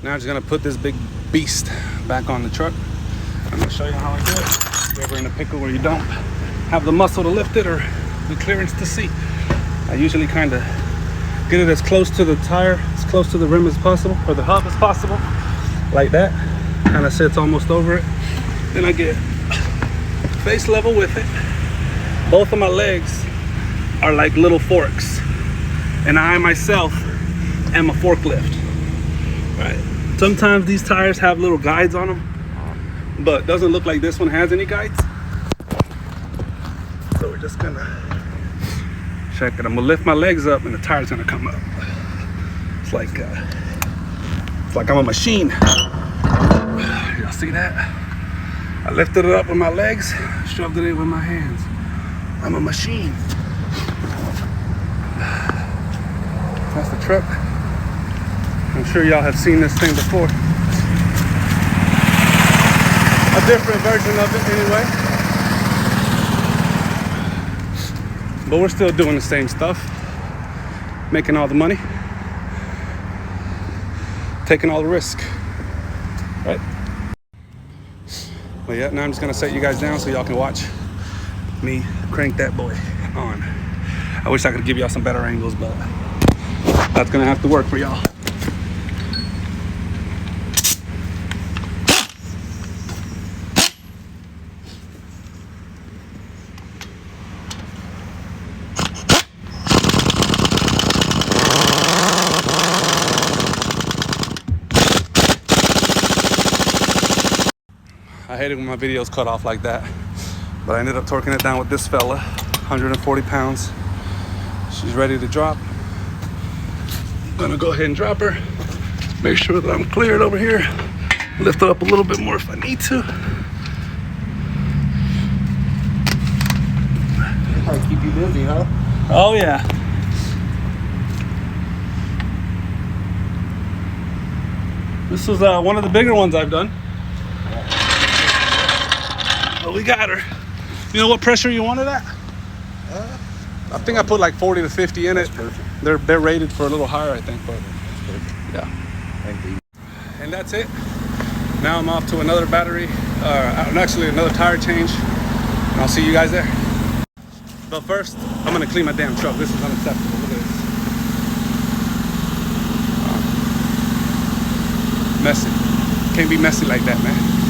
Now I'm just gonna put this big beast back on the truck. I'm gonna show you how I do it. If you're ever in a pickle where you don't have the muscle to lift it or the clearance to see, I usually kind of get it as close to the tire, as close to the rim as possible, or the hub as possible, like that. Kind of sits almost over it. Then I get face level with it. Both of my legs are like little forks, and I myself am a forklift. Right. Sometimes these tires have little guides on them, but doesn't look like this one has any guides. So we're just gonna check it. I'm gonna lift my legs up and the tire's gonna come up. It's like I'm a machine. Y'all see that? I lifted it up with my legs, shoved it in with my hands. I'm a machine. That's the truck. I'm sure y'all have seen this thing before. A different version of it anyway. But we're still doing the same stuff. Making all the money. Taking all the risk. Right? Well, yeah, now I'm just gonna set you guys down so y'all can watch me crank that boy on. I wish I could give y'all some better angles, but that's gonna have to work for y'all. I hate it when my videos cut off like that, but I ended up torquing it down with this fella, 140 pounds. She's ready to drop. I'm gonna go ahead and drop her. Make sure that I'm cleared over here. Lift it up a little bit more if I need to. Probably keep you busy, huh? Oh yeah. This was one of the bigger ones I've done. But we got her. You know what pressure you wanted at? I think I put like 40 to 50 in it. Perfect. They're rated for a little higher, I think, but yeah. Thank you. And that's it. Now I'm off to another battery, actually another tire change, and I'll see you guys there. But first, I'm gonna clean my damn truck. This is unacceptable. Look at this. Messy. Can't be messy like that, man.